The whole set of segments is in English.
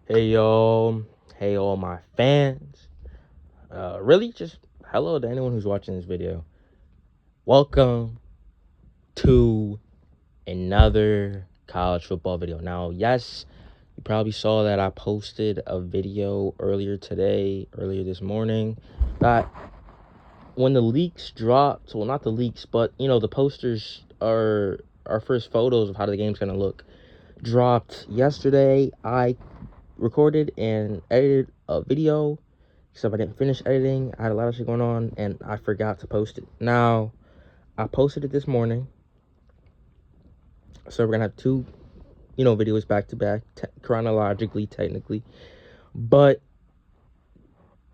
Hey y'all, hey all my fans. Really just hello to anyone who's watching this video. Welcome to another college football video. Now, yes, you probably saw that I posted a video earlier this morning, that when the leaks dropped, well, not the leaks, but the posters are our first photos of how the game's gonna look. Dropped yesterday. I recorded and edited a video, except I didn't finish editing. I had a lot of shit going on and I forgot to post it. Now, I posted it this morning, so we're gonna have two videos back to back, chronologically, technically. But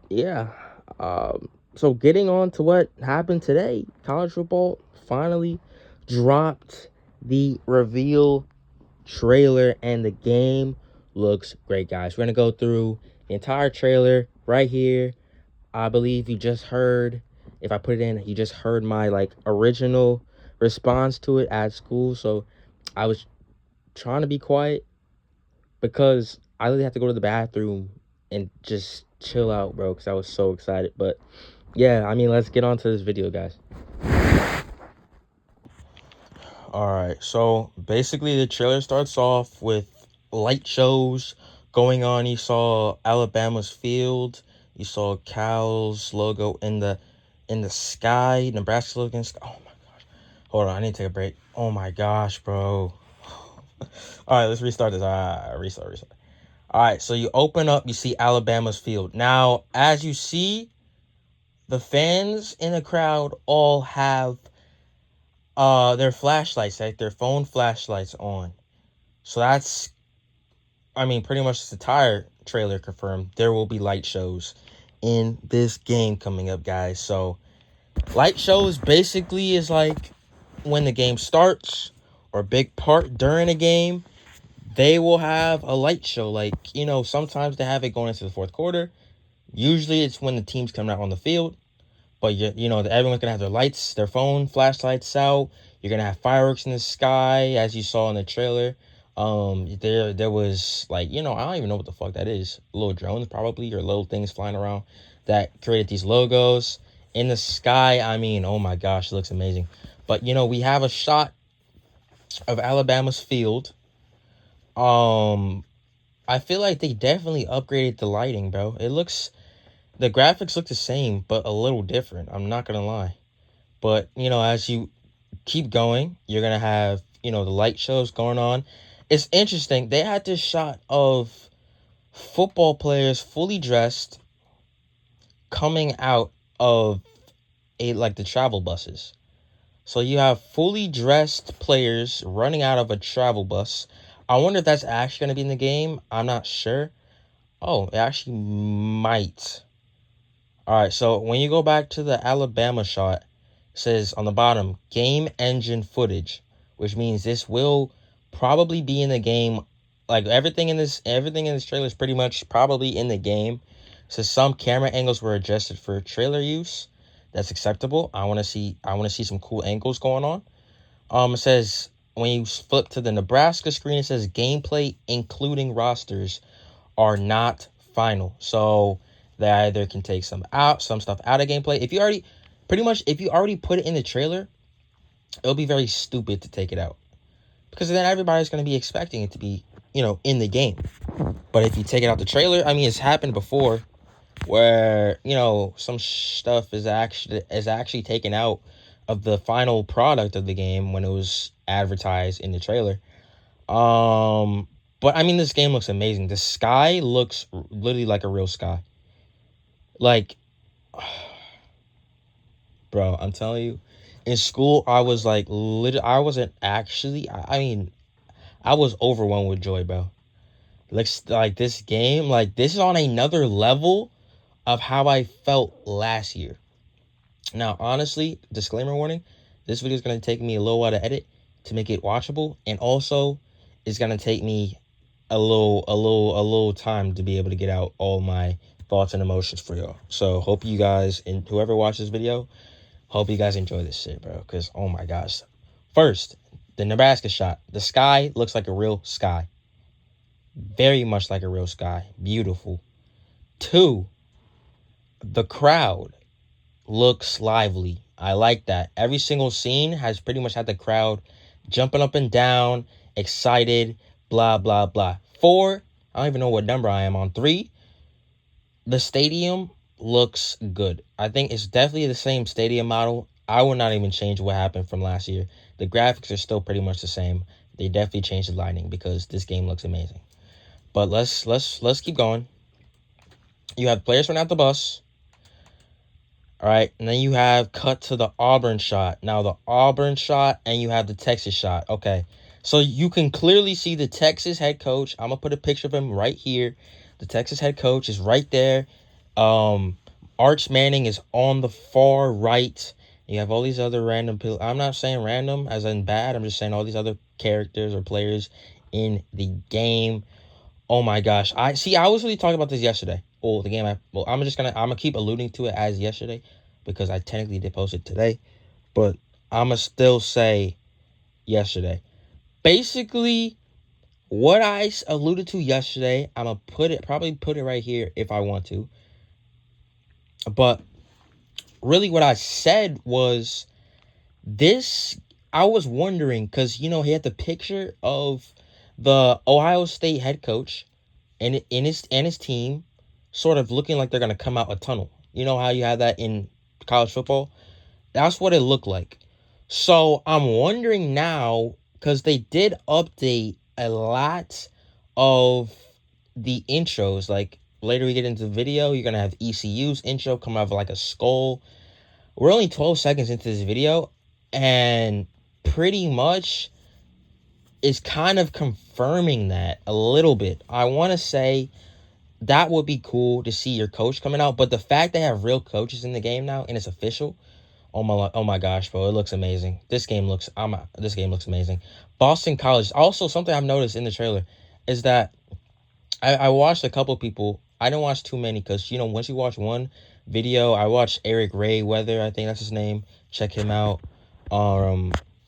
yeah, so getting on to what happened today, college football finally dropped the reveal trailer and the game looks great, guys. We're gonna go through the entire trailer right here. I believe you just heard, if I put it in, you just heard my original response to it at school. So I was trying to be quiet because I really had to go to the bathroom and just chill out, bro, because I was so excited. But yeah, I mean, let's get on to this video, guys. All right, so basically the trailer starts off with light shows going on. You saw Alabama's field. You saw Cal's logo in the sky. Nebraska's logo in the sky. Oh my gosh. Hold on, I need to take a break. Oh my gosh, bro. All right, let's restart this. Restart. All right, so you open up, you see Alabama's field. Now, as you see, the fans in the crowd all have their flashlights, like their phone flashlights on. So that's, I mean, pretty much the entire trailer confirmed. There will be light shows in this game coming up, guys. So light shows basically is like when the game starts or a big part during a game, they will have a light show. Like, sometimes they have it going into the fourth quarter. Usually it's when the team's coming out on the field. But everyone's gonna have their lights, their phone flashlights out. You're gonna have fireworks in the sky, as you saw in the trailer. There was I don't even know what the fuck that is. Little drones probably, or little things flying around that created these logos in the sky. I mean, oh my gosh, it looks amazing. But we have a shot of Alabama's field. I feel like they definitely upgraded the lighting, bro. The graphics look the same, but a little different. I'm not gonna lie. But, as you keep going, you're going to have, the light shows going on. It's interesting. They had this shot of football players fully dressed coming out of the travel buses. So you have fully dressed players running out of a travel bus. I wonder if that's actually going to be in the game. I'm not sure. Oh, it actually might. All right, so when you go back to the Alabama shot, says on the bottom, game engine footage, which means this will probably be in the game. Like everything in this trailer is pretty much probably in the game. So some camera angles were adjusted for trailer use. That's acceptable. I want to see some cool angles going on. It says when you flip to the Nebraska screen, it says gameplay including rosters are not final. So they either can take some stuff out of gameplay. If you already put it in the trailer, it'll be very stupid to take it out, because then everybody's going to be expecting it to be, in the game. But if you take it out the trailer, I mean, it's happened before where, some stuff is actually taken out of the final product of the game when it was advertised in the trailer. But I mean, this game looks amazing. The sky looks literally like a real sky. Like, bro, I'm telling you, in school, I was like, I wasn't actually, I mean, I was overwhelmed with joy, bro. Looks like this game, like, this is on another level of how I felt last year. Now, honestly, disclaimer warning, this video is going to take me a little while to edit to make it watchable, and also it's going to take me a little time to be able to get out all my thoughts and emotions for y'all. So hope you guys, and whoever watches this video, hope you guys enjoy this shit, bro, because oh my gosh. First, the Nebraska shot. The sky looks like a real sky. very much like a real sky. Beautiful. 2, the crowd looks lively. I like that. Every single scene has pretty much had the crowd jumping up and down, excited, blah, blah, blah. 4, I don't even know what number I am on. 3, the stadium looks good. I think it's definitely the same stadium model. I would not even change what happened from last year. The graphics are still pretty much the same. They definitely changed the lighting because this game looks amazing. But let's keep going. You have players running out the bus. All right, and then you have cut to the Auburn shot. Now the Auburn shot, and you have the Texas shot. Okay, so you can clearly see the Texas head coach. I'm gonna put a picture of him right here. The Texas head coach is right there. Arch Manning is on the far right. You have all these other random people. I'm not saying random as in bad. I'm just saying all these other characters or players in the game. Oh my gosh. I was really talking about this yesterday. The game I'm gonna keep alluding to it as yesterday because I technically did post it today, but I'm gonna still say yesterday. Basically, what I alluded to yesterday, I'm gonna probably put it right here if I want to. But really what I said was this. I was wondering because he had the picture of the Ohio State head coach and his team sort of looking like they're gonna come out a tunnel. You know how you have that in college football? That's what it looked like. So I'm wondering now, because they did update a lot of the intros. Like later we get into the video, you're gonna have ECU's intro come out of like a skull. We're only 12 seconds into this video, and pretty much is kind of confirming that a little bit. I want to say that would be cool to see your coach coming out. But the fact they have real coaches in the game now and it's official, oh my gosh, bro, it looks amazing. This game looks amazing. Boston College. Also, something I've noticed in the trailer is that I watched a couple people. I didn't watch too many because once you watch one video, I watched Eric Ray Weather. I think that's his name. Check him out.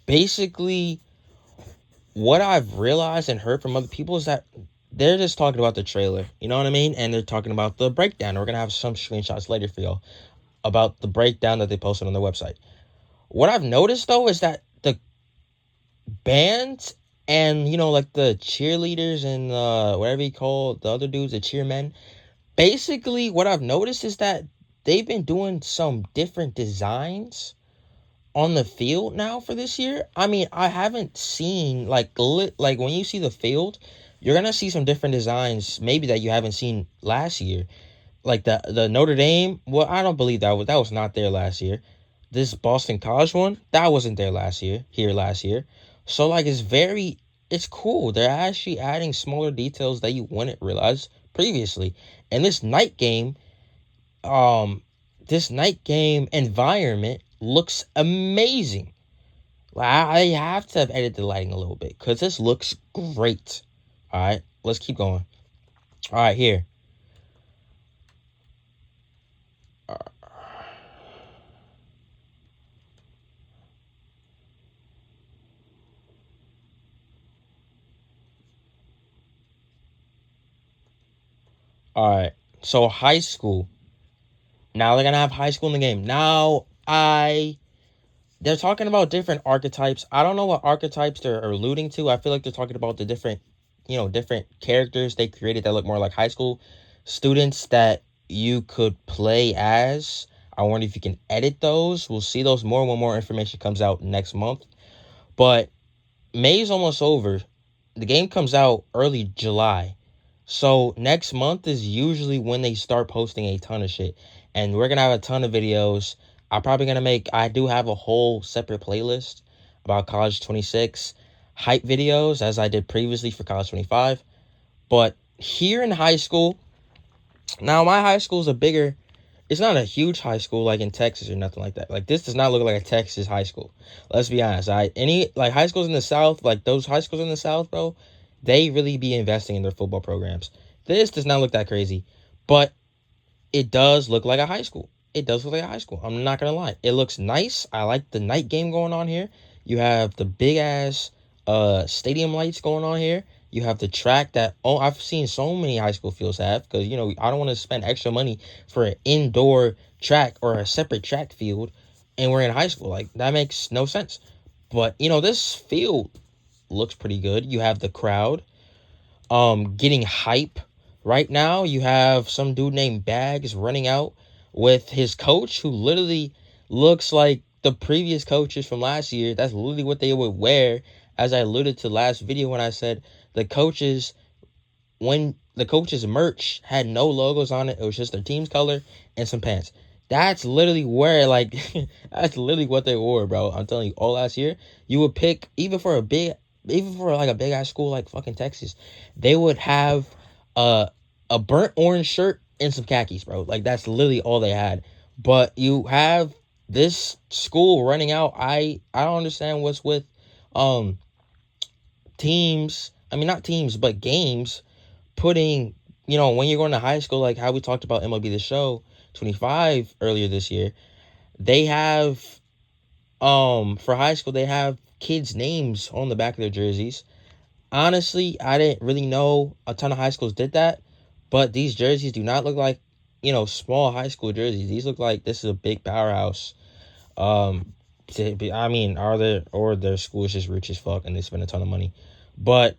Basically, what I've realized and heard from other people is that they're just talking about the trailer, you know what I mean? And they're talking about the breakdown. We're going to have some screenshots later for y'all about the breakdown that they posted on their website. What I've noticed, though, is that the bands and, like the cheerleaders and whatever you call the other dudes, the cheermen, basically what I've noticed is that they've been doing some different designs on the field now for this year. I mean, I haven't seen like when you see the field, you're gonna see some different designs maybe that you haven't seen last year. Like the Notre Dame, well, I don't believe that was not there last year. This Boston College one, that wasn't there last year. So like it's cool. They're actually adding smaller details that you wouldn't realize previously. And this night game environment looks amazing. I have to have edited the lighting a little bit because this looks great. All right, let's keep going. All right, here. All right, so high school. Now they're gonna have high school in the game. They're talking about different archetypes. I don't know what archetypes they're alluding to. I feel like they're talking about the different characters they created that look more like high school students that you could play as. I wonder if you can edit those. We'll see those more when more information comes out next month. But May's almost over. The game comes out early July. So next month is usually when they start posting a ton of shit. And we're going to have a ton of videos. I do have a whole separate playlist about College 26 hype videos as I did previously for College 25. But here in high school, now my high school is it's not a huge high school like in Texas or nothing like that. Like this does not look like a Texas high school. Let's be honest. Any like high schools in the South, like those high schools in the South, bro, they really be investing in their football programs. This does not look that crazy, but it does look like a high school. It does look like a high school. I'm not gonna lie. It looks nice. I like the night game going on here. You have the big ass stadium lights going on here. You have the track that I've seen so many high school fields have, because I don't want to spend extra money for an indoor track or a separate track field, and we're in high school. Like, that makes no sense. But this field looks pretty good. You have the crowd getting hype. Right now, you have some dude named Bags running out with his coach, who literally looks like the previous coaches from last year. That's literally what they would wear, as I alluded to last video when I said the coaches, when the coaches' merch had no logos on it, it was just their team's color and some pants. That's literally where, like, that's literally what they wore, bro. I'm telling you, all last year, you would pick, even for like a big ass school like fucking Texas, they would have a a burnt orange shirt and some khakis, bro. Like, that's literally all they had. But you have this school running out. I don't understand what's with um teams. I mean, not teams, but games putting, when you're going to high school, like how we talked about MLB The Show 25 earlier this year, they have, for high school, they have kids' names on the back of their jerseys. Honestly, I didn't really know a ton of high schools did that, but these jerseys do not look like, small high school jerseys. These look like this is a big powerhouse. I mean, or their school is just rich as fuck and they spend a ton of money. But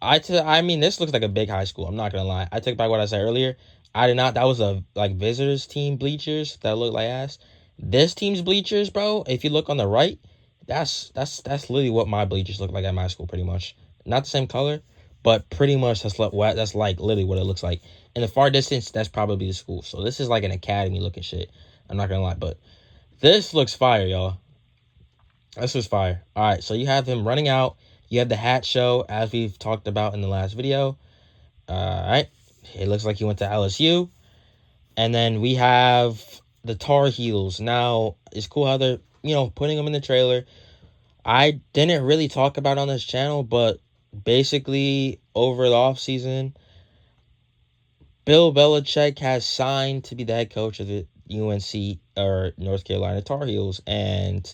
I mean, this looks like a big high school. I'm not gonna lie. I take back what I said earlier. I did not. That was a like visitors team bleachers that look like ass. This team's bleachers, bro. If you look on the right, that's literally what my bleachers look like at my school, pretty much. Not the same color, but pretty much that's like literally what it looks like. In the far distance, that's probably the school. So this is like an academy looking shit. I'm not gonna lie, but this looks fire, y'all. This was fire. All right, so you have him running out. You have the hat show, as we've talked about in the last video. All right, it looks like he went to LSU. And then we have the Tar Heels. Now, it's cool how they're, putting them in the trailer. I didn't really talk about it on this channel, but basically, over the offseason, Bill Belichick has signed to be the head coach of the UNC, or North Carolina Tar Heels. And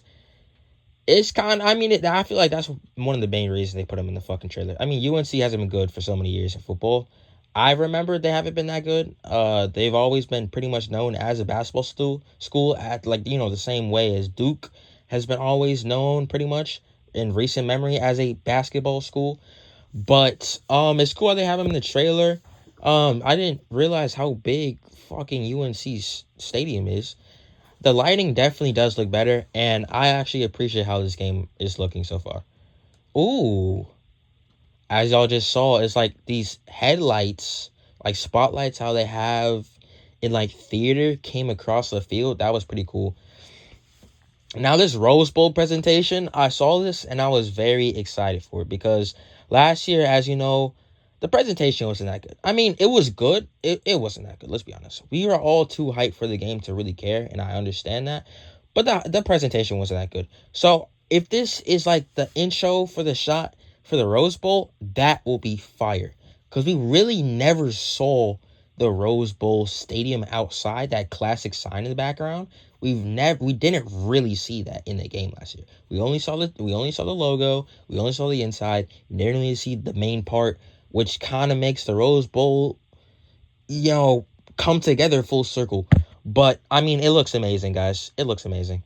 it's kind of, I mean, I feel like that's one of the main reasons they put him in the fucking trailer. I mean, UNC hasn't been good for so many years in football. I remember they haven't been that good. They've always been pretty much known as a basketball school at, like, the same way as Duke has been always known pretty much in recent memory as a basketball school. But it's cool how they have him in the trailer. I didn't realize how big fucking UNC's stadium is. The lighting definitely does look better, and I actually appreciate how this game is looking so far. Ooh, as y'all just saw, it's like these headlights, like spotlights, how they have in like theater, came across the field. That was pretty cool. Now, this Rose Bowl presentation, I saw this and I was very excited for it, because last year, as you know, the presentation wasn't that good. I mean, it was good. It wasn't that good. Let's be honest. We were all too hyped for the game to really care, and I understand that. But the presentation wasn't that good. So if this is like the intro for the shot for the Rose Bowl, that will be fire. Because we really never saw the Rose Bowl stadium outside, that classic sign in the background. We didn't really see that in the game last year. We only saw the logo. We only saw the inside. We didn't really see the main part, which kind of makes the Rose Bowl, come together full circle. But I mean, it looks amazing, guys. It looks amazing.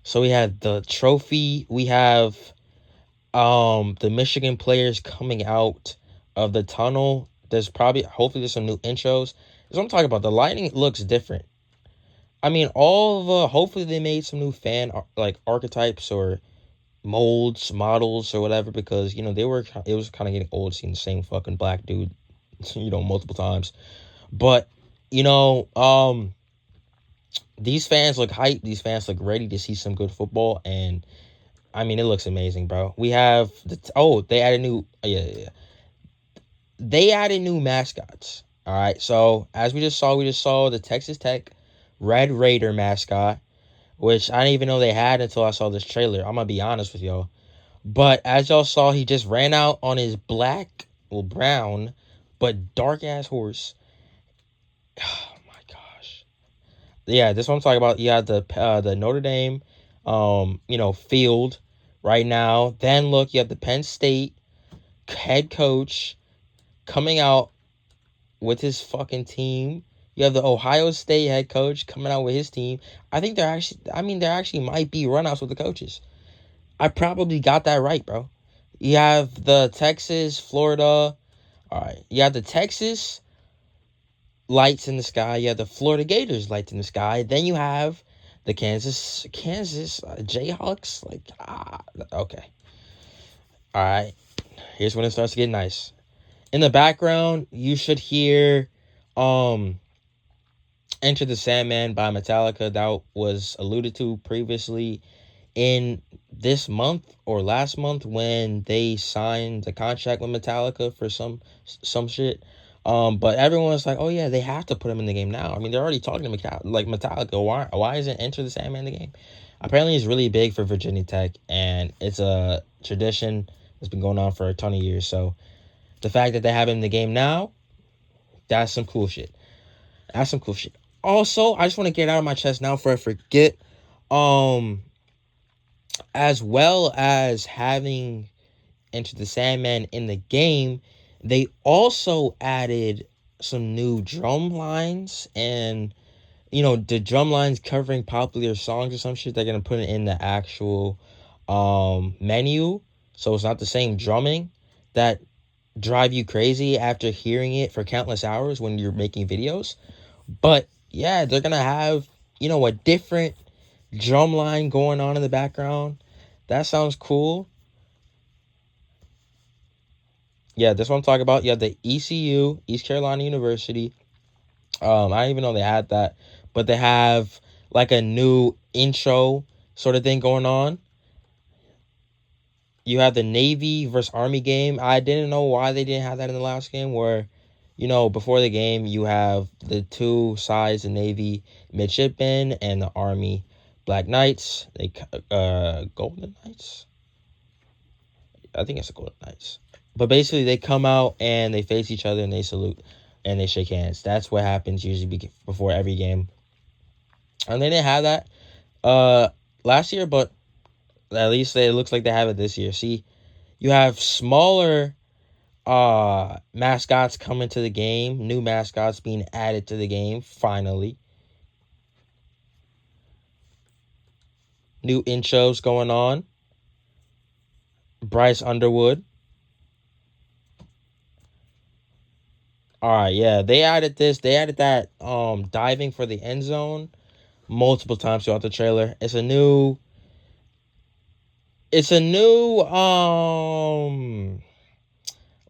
So we have the trophy. We have the Michigan players coming out of the tunnel. Hopefully there's some new intros. That's what I'm talking about. The lighting looks different. I mean, hopefully they made some new fan like archetypes or molds, models or whatever, because it was kind of getting old seeing the same fucking black dude, multiple times. But these fans look hyped. These fans look ready to see some good football, and I mean, it looks amazing, bro. We have they added new, yeah. They added new mascots. All right, so as we just saw the Texas Tech Red Raider mascot, which I didn't even know they had until I saw this trailer. I'm gonna be honest with y'all. But as y'all saw, he just ran out on his brown, but dark ass horse. Oh my gosh. Yeah, this is what I'm talking about. You have the Notre Dame, field right now. Then look, you have the Penn State. head coach coming out with his fucking team. You have the Ohio State head coach coming out with his team. I think there actually might be runouts with the coaches. I probably got that right, bro. You have the Texas, Florida. All right. You have the Texas lights in the sky. You have the Florida Gators lights in the sky. Then you have the Kansas Jayhawks. Okay. All right. Here's when it starts to get nice. In the background, you should hear Enter the Sandman by Metallica. That was alluded to previously in this month or last month when they signed the contract with Metallica for some shit. But everyone was like, "Oh yeah, they have to put him in the game now." I mean, they're already talking to Metallica. Why isn't Enter the Sandman in the game? Apparently, it's really big for Virginia Tech, and it's a tradition that's been going on for a ton of years. So the fact that they have him in the game now, that's some cool shit. That's some cool shit. Also, I just want to get out of my chest now before I forget. As well as having Enter the Sandman in the game, they also added some new drum lines and the drum lines covering popular songs or some shit. They're gonna put it in the actual menu, so it's not the same drumming that drive you crazy after hearing it for countless hours when you're making videos. But yeah, they're gonna have a different drum line going on in the background. That sounds cool. Yeah, that's what I'm talking about. You have the ECU, East Carolina University. I didn't even know they had that, but they have like a new intro sort of thing going on. You have the Navy versus Army game. I didn't know why they didn't have that in the last game where, before the game, you have the two sides, the Navy midshipmen and the Army Black Knights. Golden Knights? I think it's the Golden Knights. But basically, they come out and they face each other and they salute and they shake hands. That's what happens usually before every game. And they didn't have that last year, but at least it looks like they have it this year. See, you have smaller mascots coming to the game, new mascots being added to the game, finally. New intros going on. Bryce Underwood. All right, yeah, they added this. They added that diving for the end zone multiple times throughout the trailer. It's a new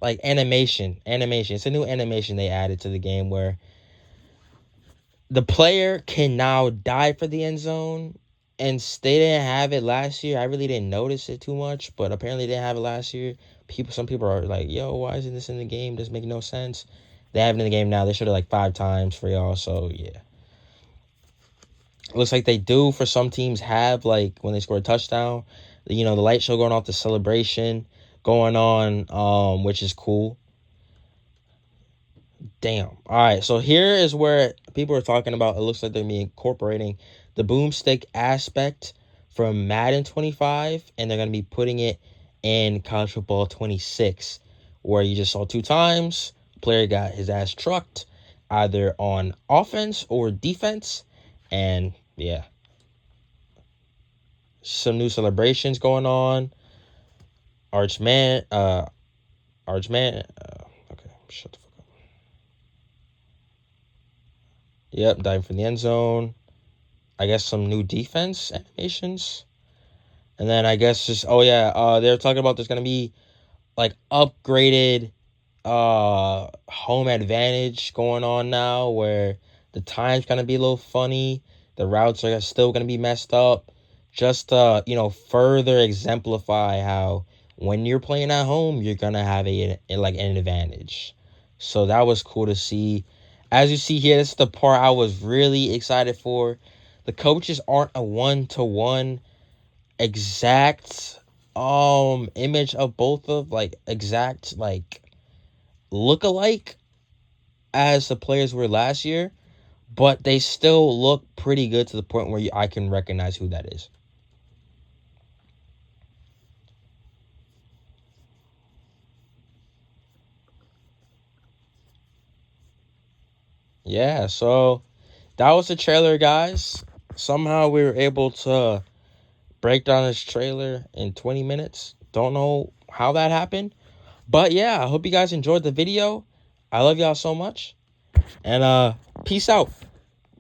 like animation. It's a new animation they added to the game where the player can now dive for the end zone, and they didn't have it last year. I really didn't notice it too much, but apparently they didn't have it last year. Some people are like, "Yo, why isn't this in the game? Doesn't make no sense." They have it in the game now. They showed it like 5 times for y'all, so yeah. It looks like they do for some teams have like when they score a touchdown, the light show going off, the celebration going on, which is cool. Damn. All right, so here is where people are talking about. It looks like they're incorporating the boomstick aspect from Madden 25, and they're gonna be putting it in College Football 26, where you just saw 2 times. Player got his ass trucked, either on offense or defense, and yeah, some new celebrations going on. Archman, okay, shut the fuck up. Yep, diving from the end zone. I guess some new defense animations. And then I guess they're talking about there's gonna be like upgraded home advantage going on now where the time's gonna be a little funny. The routes are still gonna be messed up. Just to, further exemplify how when you're playing at home, you're gonna have an advantage. So that was cool to see. As you see here, this is the part I was really excited for. The coaches aren't a one-to-one exact image of both of like exact like look-alike as the players were last year, but they still look pretty good to the point where I can recognize who that is. Yeah, so that was the trailer, guys. Somehow we were able to break down this trailer in 20 minutes. Don't know how that happened. But yeah, I hope you guys enjoyed the video. I love y'all so much. And peace out.